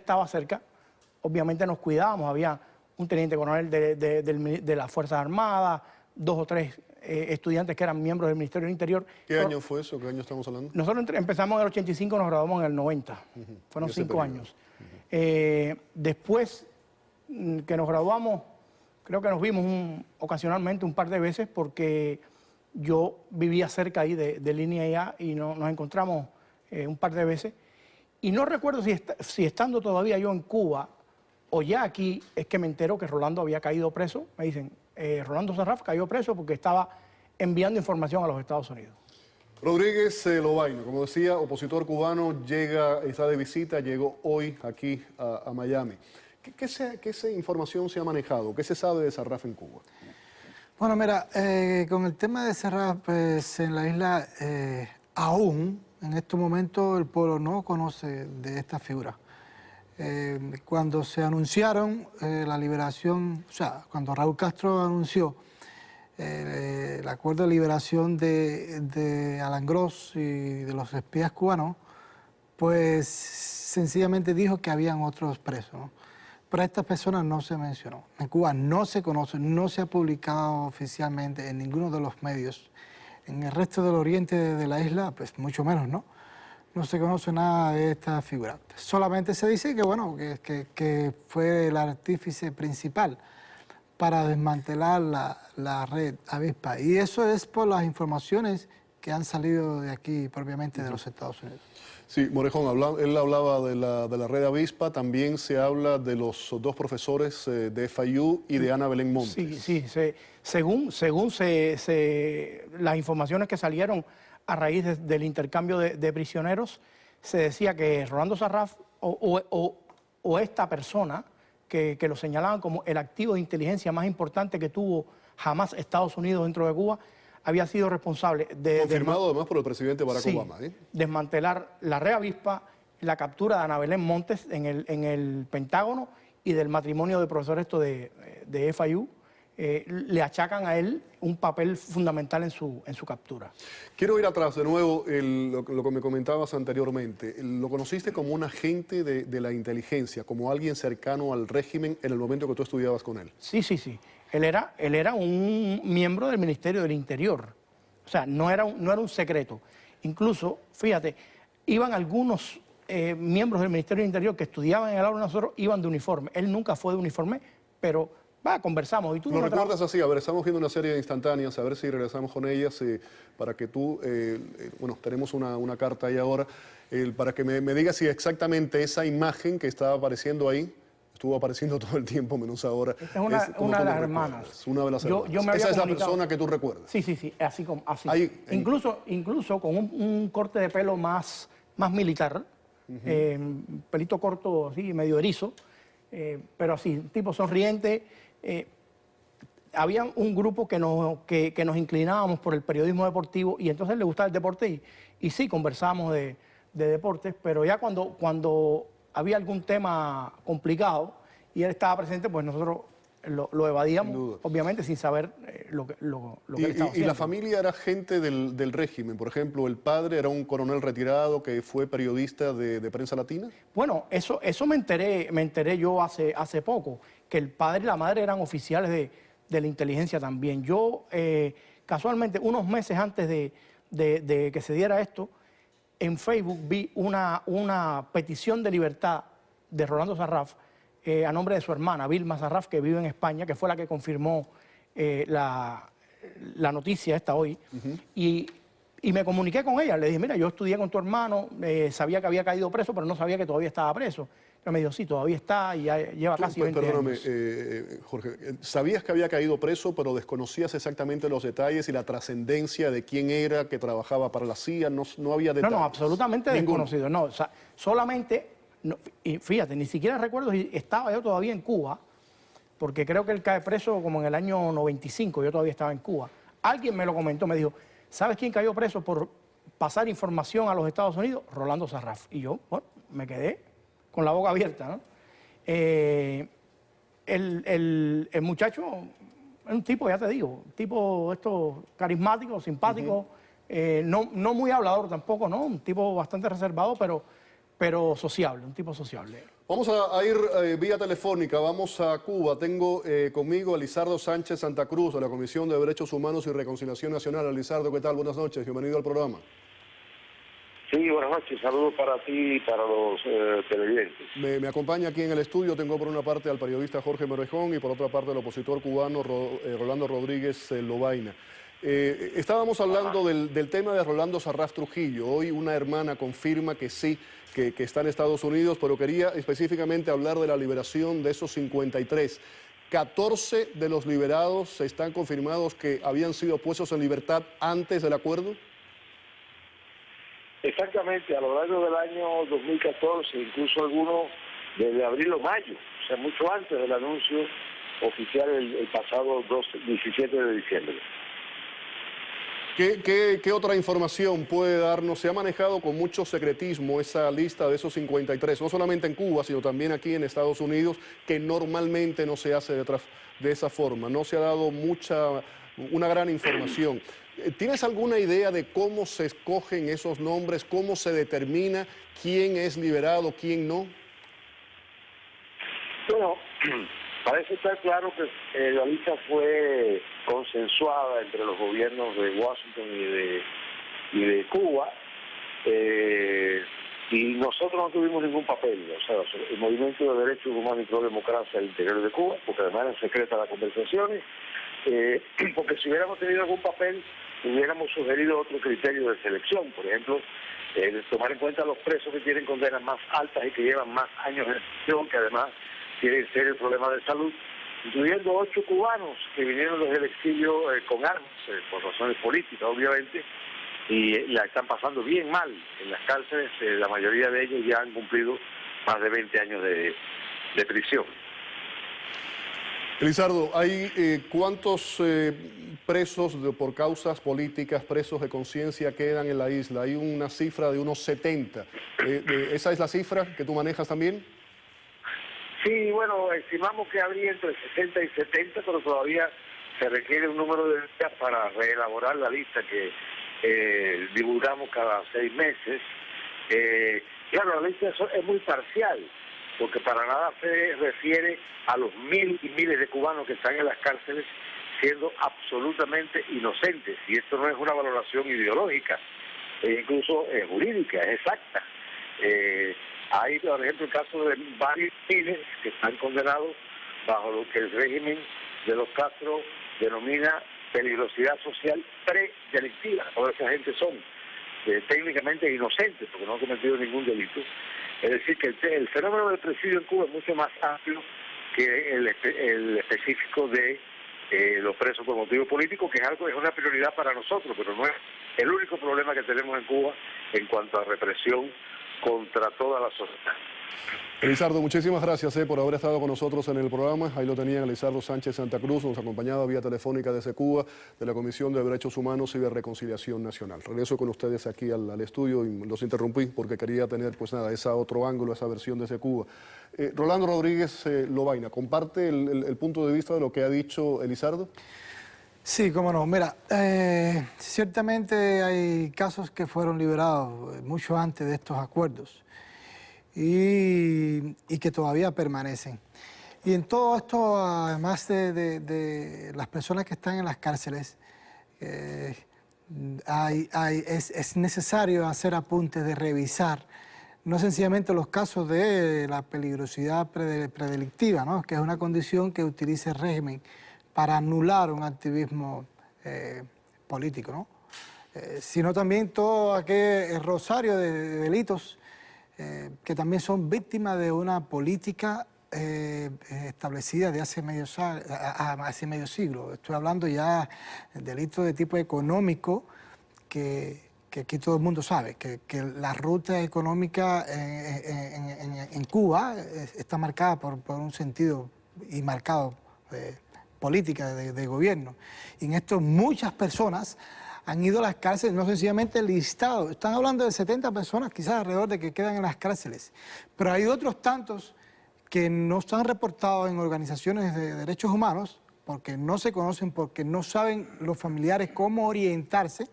estaba cerca, obviamente nos cuidábamos, había un teniente coronel de las Fuerzas Armadas, 2 o 3 estudiantes que eran miembros del Ministerio del Interior. ¿Qué año fue eso? ¿Qué año estamos hablando? Nosotros empezamos en el 85, nos graduamos en el 90. Fueron 5 años. Después que nos graduamos, creo que nos vimos ocasionalmente un par de veces porque yo vivía cerca ahí de Línea A y nos encontramos un par de veces. Y no recuerdo si estando todavía yo en Cuba o ya aquí es que me entero que Rolando había caído preso. Me dicen, Rolando Sarraf cayó preso porque estaba enviando información a los Estados Unidos. Rodríguez Lobaina, como decía, opositor cubano, está de visita, llegó hoy aquí a Miami. ¿Qué información se ha manejado? ¿Qué se sabe de Sarraf en Cuba? Bueno, mira, con el tema de Sarraf, pues en la isla aún en estos momentos el pueblo no conoce de esta figura. Cuando se anunciaron la liberación, o sea, cuando Raúl Castro anunció el acuerdo de liberación de Alan Gross y de los espías cubanos, pues sencillamente dijo que habían otros presos, ¿no? Pero a estas personas no se mencionó. En Cuba no se conoce, no se ha publicado oficialmente en ninguno de los medios. En el resto del oriente de la isla, pues mucho menos, ¿no? No se conoce nada de esta figura. Solamente se dice que, bueno, que fue el artífice principal para desmantelar la red avispa. Y eso es por las informaciones que han salido de aquí, propiamente de los Estados Unidos. Sí, Morejón, él hablaba de la red avispa, también se habla de los 2 profesores de FIU y de Ana Belén Montes. Sí, según las informaciones que salieron a raíz del intercambio de prisioneros, se decía que Rolando Sarraf o esta persona que lo señalaban como el activo de inteligencia más importante que tuvo jamás Estados Unidos dentro de Cuba, había sido responsable de... Confirmado además por el presidente Barack Obama. Desmantelar la red avispa, la captura de Ana Belén Montes en el Pentágono y del matrimonio de profesores de FIU. Le achacan a él un papel fundamental en su captura. Quiero ir atrás de nuevo, lo que me comentabas anteriormente. Lo conociste como un agente de la inteligencia, como alguien cercano al régimen en el momento que tú estudiabas con él. Sí. Él era un miembro del Ministerio del Interior. O sea, no era un secreto. Incluso, fíjate, iban algunos miembros del Ministerio del Interior que estudiaban en el aula de nosotros, iban de uniforme. Él nunca fue de uniforme, pero conversamos. ¿Y tú ¿Lo recuerdas así? A ver, estamos viendo una serie de instantáneas, a ver si regresamos con ellas, para que tú, bueno, tenemos una carta ahí ahora, para que me digas si exactamente esa imagen que estaba apareciendo ahí, estuvo apareciendo todo el tiempo, menos ahora. Esta es una de las hermanas. Una de las hermanas. Esa es la persona que tú recuerdas. Sí, así. Incluso con un corte de pelo más militar, pelito corto, así, medio erizo, pero así, tipo sonriente. Había un grupo que nos inclinábamos por el periodismo deportivo y entonces le gustaba el deporte y sí, conversábamos de deportes, pero ya cuando había algún tema complicado y él estaba presente, pues nosotros lo evadíamos, obviamente sin saber lo que él estaba haciendo. ¿Y la familia era gente del régimen? Por ejemplo, ¿el padre era un coronel retirado que fue periodista de Prensa Latina? Bueno, eso me enteré yo hace poco, que el padre y la madre eran oficiales de la inteligencia también. Yo, casualmente, unos meses antes de que se diera esto, en Facebook vi una petición de libertad de Rolando Sarraf a nombre de su hermana, Vilma Sarraf, que vive en España, que fue la que confirmó la noticia esta hoy. Y me comuniqué con ella, le dije, mira, yo estudié con tu hermano, sabía que había caído preso, pero no sabía que todavía estaba preso. Pero me dijo, sí, todavía está y ya lleva casi 20 años. Perdóname, Jorge, sabías que había caído preso, pero desconocías exactamente los detalles y la trascendencia de quién era, que trabajaba para la CIA, no había detalles. No, absolutamente desconocido. No, o sea, solamente, y fíjate, ni siquiera recuerdo si estaba yo todavía en Cuba, porque creo que él cae preso como en el año 95, yo todavía estaba en Cuba. Alguien me lo comentó, me dijo, ¿sabes quién cayó preso por pasar información a los Estados Unidos? Rolando Sarraf. Y yo, bueno, me quedé con la boca abierta, ¿no? El muchacho es un tipo, ya te digo, un tipo carismático, simpático, no muy hablador tampoco, ¿no? Un tipo bastante reservado, pero sociable, un tipo sociable. Vamos a ir vía telefónica, vamos a Cuba. Tengo conmigo a Elizardo Sánchez Santa Cruz, de la Comisión de Derechos Humanos y Reconciliación Nacional. Elizardo, ¿qué tal? Buenas noches, bienvenido al programa. Sí, buenas noches, saludos para ti y para los televidentes. Me acompaña aquí en el estudio, tengo por una parte al periodista Jorge Merejón y por otra parte al opositor cubano Rolando Rodríguez Lobaina. Estábamos hablando del tema de Rolando Sarraz Trujillo. Hoy una hermana confirma que sí, que está en Estados Unidos, pero quería específicamente hablar de la liberación de esos 53. 14 de los liberados están confirmados que habían sido puestos en libertad antes del acuerdo. Exactamente, a lo largo del año 2014, incluso algunos desde abril o mayo, o sea, mucho antes del anuncio oficial el pasado 17 de diciembre. ¿Qué otra información puede darnos? Se ha manejado con mucho secretismo esa lista de esos 53, no solamente en Cuba, sino también aquí en Estados Unidos, que normalmente no se hace de esa forma. No se ha dado una gran información. ¿Tienes alguna idea de cómo se escogen esos nombres, cómo se determina quién es liberado, quién no? Bueno, parece estar claro que la lista fue consensuada entre los gobiernos de Washington y de Cuba, y nosotros no tuvimos ningún papel. O sea, el Movimiento de Derechos Humanos y Pro-Democracia al interior de Cuba, porque además eran secretas las conversaciones, porque si hubiéramos tenido algún papel, hubiéramos sugerido otro criterio de selección, por ejemplo, tomar en cuenta los presos que tienen condenas más altas y que llevan más años en prisión, que además tienen serios problemas de salud, incluyendo 8 cubanos que vinieron desde el exilio con armas, por razones políticas, obviamente, y la están pasando bien mal en las cárceles. La mayoría de ellos ya han cumplido más de 20 años de prisión. Elizardo, ¿hay cuántos presos por causas políticas, presos de conciencia quedan en la isla? Hay una cifra de unos 70. ¿Esa es la cifra que tú manejas también? Sí, bueno, estimamos que habría entre 60 y 70, pero todavía se requiere un número de días para reelaborar la lista que divulgamos cada 6 meses. Claro, la lista es muy parcial, porque para nada se refiere a los miles y miles de cubanos que están en las cárceles siendo absolutamente inocentes. Y esto no es una valoración ideológica, incluso jurídica, es exacta. Hay, por ejemplo, el caso de varios miles que están condenados bajo lo que el régimen de los Castro denomina peligrosidad social predelictiva. Toda esa gente son técnicamente inocentes porque no han cometido ningún delito. Es decir, que el fenómeno del presidio en Cuba es mucho más amplio que el específico de los presos por motivos políticos, que es una prioridad para nosotros, pero no es el único problema que tenemos en Cuba en cuanto a represión contra toda la sociedad. Elizardo, muchísimas gracias por haber estado con nosotros en el programa. Ahí lo tenían Elizardo Sánchez Santa Cruz, nos acompañaba vía telefónica desde Cuba, de la Comisión de Derechos Humanos y de Reconciliación Nacional. Regreso con ustedes aquí al estudio y los interrumpí porque quería tener, pues nada, ese otro ángulo, esa versión desde Cuba. Rolando Rodríguez Lobaina, ¿comparte el punto de vista de lo que ha dicho Elizardo? Sí, cómo no. Mira, ciertamente hay casos que fueron liberados mucho antes de estos acuerdos y que todavía permanecen. Y en todo esto, además de las personas que están en las cárceles, es necesario hacer apuntes de revisar no sencillamente los casos de la peligrosidad predelictiva, ¿no?, que es una condición que utiliza el régimen para anular un activismo político, ¿no? Sino también todo aquel rosario de delitos que también son víctimas de una política establecida de hace medio siglo. Estoy hablando ya de delitos de tipo económico que aquí todo el mundo sabe, que la ruta económica en Cuba está marcada por un sentido y marcado política de gobierno. Y en esto muchas personas han ido a las cárceles, no sencillamente listados. Están hablando de 70 personas quizás alrededor de que quedan en las cárceles. Pero hay otros tantos que no están reportados en organizaciones de derechos humanos porque no se conocen, porque no saben los familiares cómo orientarse,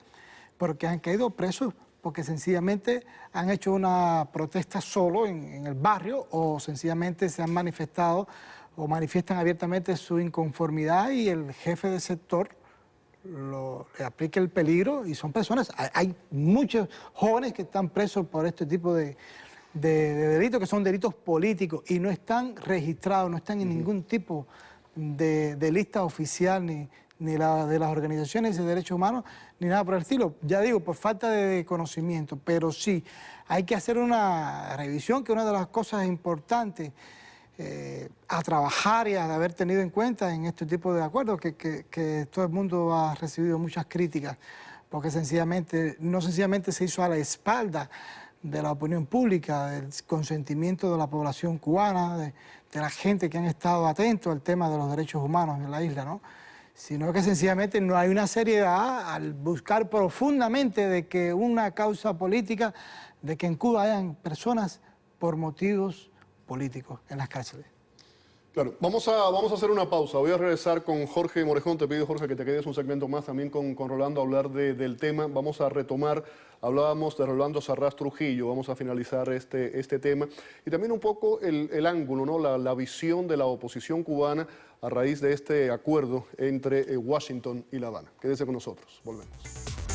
porque han caído presos porque sencillamente han hecho una protesta solo en el barrio o sencillamente se han manifestado o manifiestan abiertamente su inconformidad y el jefe del sector le aplica el peligro y son personas, hay muchos jóvenes que están presos por este tipo de delitos que son delitos políticos y no están registrados, no están en ningún tipo de lista oficial ni la de las organizaciones de derechos humanos, ni nada por el estilo. Ya digo, por falta de conocimiento, pero sí, hay que hacer una revisión, que es una de las cosas importantes a trabajar y a haber tenido en cuenta en este tipo de acuerdos, que todo el mundo ha recibido muchas críticas, porque no sencillamente se hizo a la espalda de la opinión pública, del consentimiento de la población cubana, de la gente que han estado atentos al tema de los derechos humanos en la isla, ¿no? Sino que sencillamente no hay una seriedad al buscar profundamente de que una causa política, de que en Cuba hayan personas por motivos políticos en las cárceles. Claro, vamos a hacer una pausa. Voy a regresar con Jorge Morejón. Te pido, Jorge, que te quedes un segmento más también con Rolando a hablar del tema. Vamos a retomar, hablábamos de Rolando Sarraz Trujillo, vamos a finalizar este tema. Y también un poco el ángulo, ¿no? La visión de la oposición cubana a raíz de este acuerdo entre Washington y La Habana. Quédese con nosotros, volvemos.